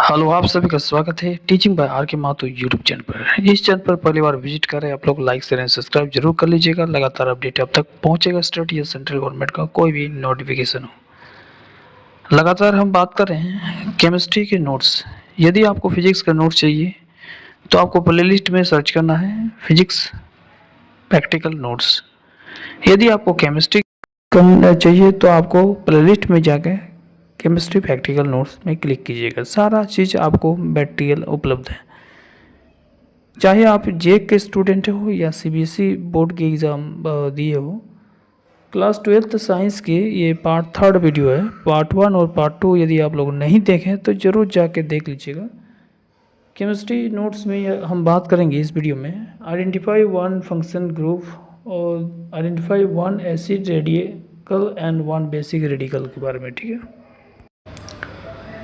Hello, आप सभी का स्वागत है टीचिंग बाय आर के माथुर यूट्यूब चैनल पर। इस चैनल पर पहली बार विजिट कर रहे हैं आप लोग, लाइक शेयर एंड सब्सक्राइब जरूर कर लीजिएगा। लगातार अपडेट अब तक पहुंचेगा स्टेट या सेंट्रल गवर्नमेंट का कोई भी नोटिफिकेशन हो। लगातार हम बात कर रहे हैं केमिस्ट्री के नोट्स। यदि आपको फिजिक्स का नोट्स चाहिए तो आपको प्लेलिस्ट में सर्च करना है फिजिक्स प्रैक्टिकल नोट्स। यदि आपको केमिस्ट्री करना चाहिए तो आपको प्लेलिस्ट में जाकर केमिस्ट्री प्रैक्टिकल नोट्स में क्लिक कीजिएगा। सारा चीज़ आपको मटेरियल उपलब्ध है। चाहे आप जेक के स्टूडेंट हो या सीबीएसई बोर्ड के एग्ज़ाम दिए हो, क्लास 12th साइंस के ये पार्ट 3 वीडियो है। पार्ट 1 और पार्ट 2 यदि आप लोग नहीं देखें तो ज़रूर जाके देख लीजिएगा। केमिस्ट्री नोट्स में हम बात करेंगे इस वीडियो में आइडेंटिफाई वन फंक्शन ग्रुप और identify one acid radical and one basic radical के बारे में। ठीक है,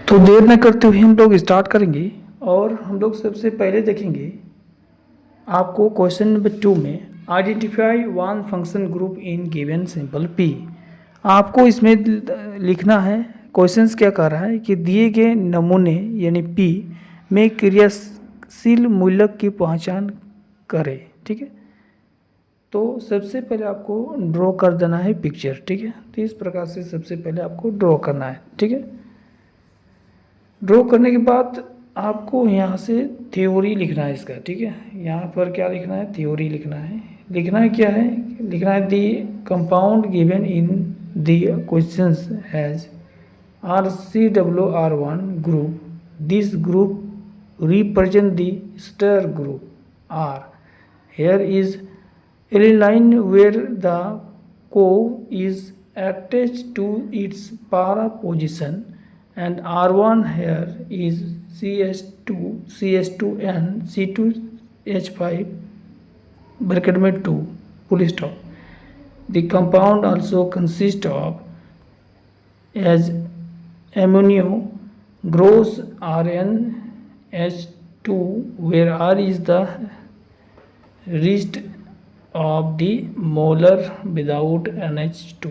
तो देर न करते हुए हम लोग स्टार्ट करेंगे और हम लोग सबसे पहले देखेंगे आपको क्वेश्चन नंबर 2 में identify one function group in given simple P. आपको इसमें लिखना है, क्वेश्चंस क्या कह रहा है कि दिए गए नमूने यानी पी में क्रियाशील मूलक की पहचान करें। ठीक है, तो सबसे पहले आपको ड्रॉ कर देना है पिक्चर। ठीक है, तो इस प्रकार से सबसे पहले आपको ड्रॉ करना है। ठीक है, ड्रॉ करने के बाद आपको यहाँ से थ्योरी लिखना है इसका। ठीक है, यहाँ पर क्या लिखना है, थ्योरी लिखना है। लिखना है क्या है, लिखना है the compound given in the questions has RCOR1 group. This group represent the ester group R। Here is line where the co is attached to its para position and R1 here is CH2 and C2H5 bracket में 2 full stop. The compound also consists of as ammonia grows RnH2 where R is the rest of the molar without NH2।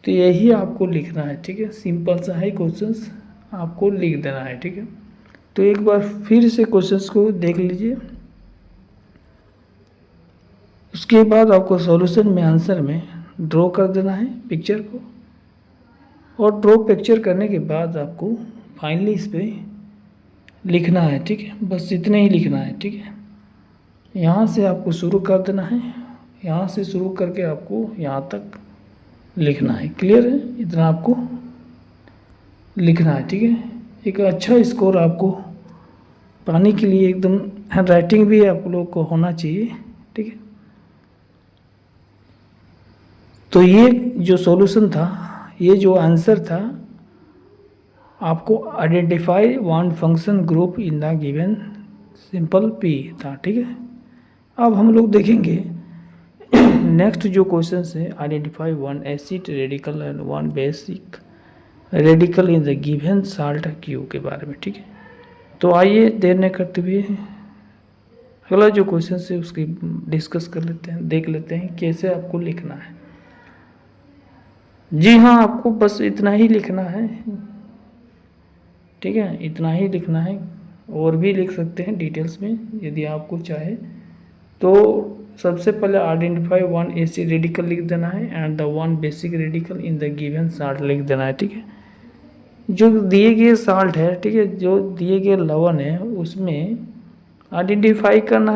तो यही आपको लिखना है। ठीक है, simple सा है, क्वेश्चंस आपको लिख देना है। ठीक है, तो एक बार फिर से क्वेश्चंस को देख लीजिए। उसके बाद आपको सॉल्यूशन में आंसर में ड्रॉ कर देना है पिक्चर को, और ड्रॉ पिक्चर करने के बाद आपको फाइनली इस पर लिखना है। ठीक है, बस इतना ही लिखना है। ठीक है, यहाँ से आपको शुरू कर देना है, यहाँ से शुरू करके आपको यहाँ तक लिखना है। क्लियर है, इतना आपको लिखना है। ठीक है, एक अच्छा स्कोर आपको पाने के लिए एकदम हैंड राइटिंग भी आप लोग को होना चाहिए। ठीक है, तो ये जो सॉल्यूशन था, ये जो आंसर था, आपको identify one function group in the given simple P था। ठीक है, अब हम लोग देखेंगे नेक्स्ट जो क्वेश्चन है identify one acid radical and one basic radical in the given salt Q के बारे में। ठीक है, तो आइए देर न करते हुए अगला जो क्वेश्चन है उसकी डिस्कस कर लेते हैं, देख लेते हैं कैसे आपको लिखना है। जी हाँ, आपको बस इतना ही लिखना है। ठीक है, इतना ही लिखना है, और भी लिख सकते हैं डिटेल्स में यदि आपको चाहे तो। सबसे पहले आइडेंटिफाई वन एसिड रेडिकल लिख देना है and the one basic radical in the given salt लिख देना है। ठीक है, जो दिए गए साल्ट है, ठीक है, जो दिए गए लवण है, उसमें आइडेंटिफाई करना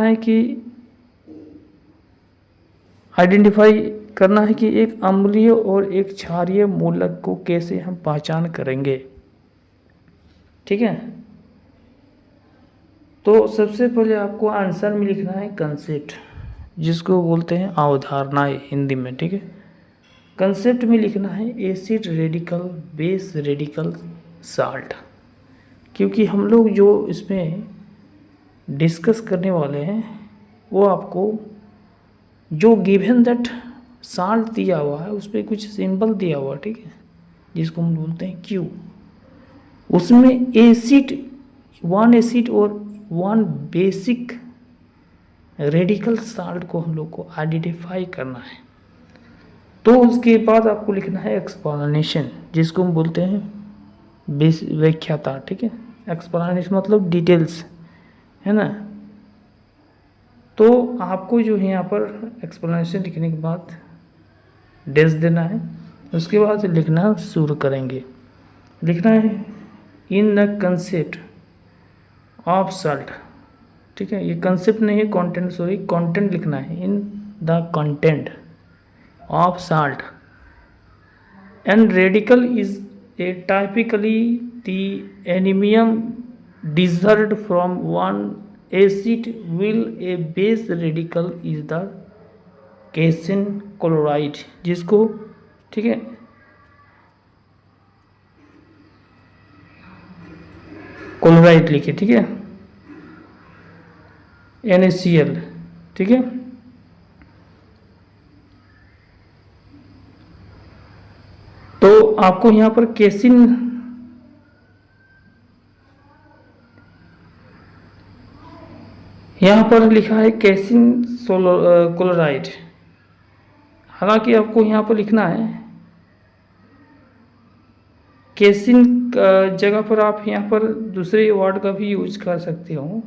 है कि एक अम्लीय और एक क्षारीय मूलक को कैसे हम पहचान करेंगे। ठीक है, तो सबसे पहले आपको आंसर में लिखना है कंसेप्ट, जिसको बोलते हैं अवधारणाएं हिंदी में। ठीक है, कंसेप्ट में लिखना है acid radical base radical salt, क्योंकि हम लोग जो इसमें डिस्कस करने वाले हैं वो आपको जो गिवन दैट साल्ट दिया हुआ है उस पर कुछ सिंबल दिया हुआ है। ठीक है, जिसको हम बोलते हैं क्यू। उसमें वन एसिड और वन बेसिक रेडिकल साल्ट को हम लोग को आइडेंटिफाई करना है। तो उसके बाद आपको लिखना है एक्सप्लेनेशन, जिसको हम बोलते हैं व्याख्याता। ठीक है, एक्सप्लेनेशन मतलब डिटेल्स, है ना। तो आपको जो है यहाँ पर एक्सप्लेनेशन लिखने के बाद डैश देना है, उसके बाद लिखना शुरू करेंगे। लिखना है in the concept of salt, ठीक है, ये कंसेप्ट नहीं है, कंटेंट, सॉरी कंटेंट लिखना है। In the content of salt and radical is a typically the ammonium desired from one acid will a base radical is the calcium chloride, जिसको, ठीक है, क्लोराइड लिखे, ठीक है, NaCl, ठीक है। तो आपको यहाँ पर कैल्शियम, यहाँ पर लिखा है कैल्शियम क्लोराइड, हालांकि आपको यहाँ पर लिखना है कैल्शियम जगह पर आप यहाँ पर दूसरे वर्ड का भी यूज कर सकते हो।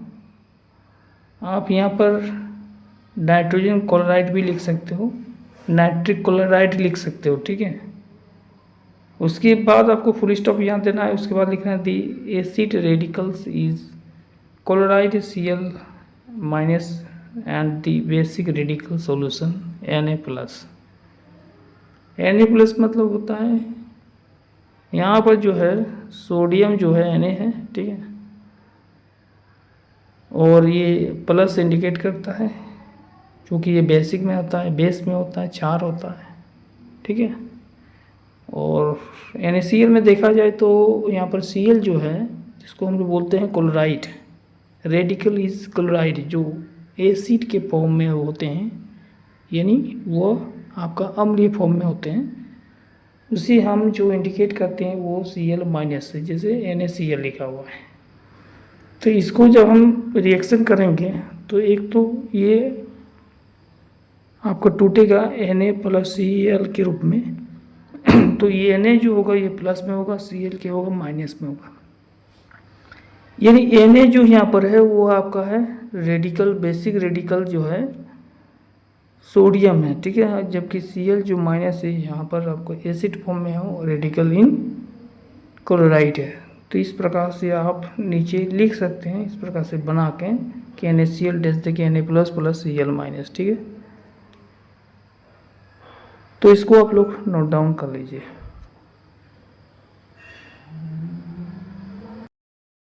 आप यहाँ पर नाइट्रोजन क्लोराइड भी लिख सकते हो, नाइट्रिक क्लोराइड लिख सकते हो, ठीक है। उसके बाद आपको फुल स्टॉप यहाँ देना है, उसके बाद लिखना है the acid radicals is chloride Cl minus and the basic radical solution Na plus. Na plus मतलब होता है यहाँ पर जो है सोडियम जो है Na है, ठीक है, और ये प्लस इंडिकेट करता है क्योंकि ये बेसिक में होता है, बेस में होता है, क्षार होता है, ठीक है। और NaCl में देखा जाए तो यहाँ पर Cl जो है जिसको हम लोग बोलते हैं क्लोराइड, रेडिकल इज क्लोराइड, जो एसिड के फॉर्म में होते हैं, यानी वो आपका अम्लीय फॉर्म में होते हैं, उसी हम जो इंडिकेट करते हैं वो Cl माइनस है, जैसे NaCl लिखा हुआ है। तो इसको जब हम रिएक्शन करेंगे तो एक तो ये आपको टूटेगा Na प्लस Cl के रूप में, तो ये Na जो होगा ये प्लस में होगा, Cl के होगा माइनस में होगा, यानी Na जो यहाँ पर है वो आपका है रेडिकल, बेसिक रेडिकल जो है सोडियम है, ठीक है, जबकि Cl जो माइनस है यहाँ पर आपको एसिड फॉर्म में हो, रेडिकल इन क्लोराइड है। तो इस प्रकार से आप नीचे लिख सकते हैं, इस प्रकार से बना के कि NaCl डैश दे के Na plus plus Cl minus, ठीक है। तो इसको आप लोग नोट डाउन कर लीजिए।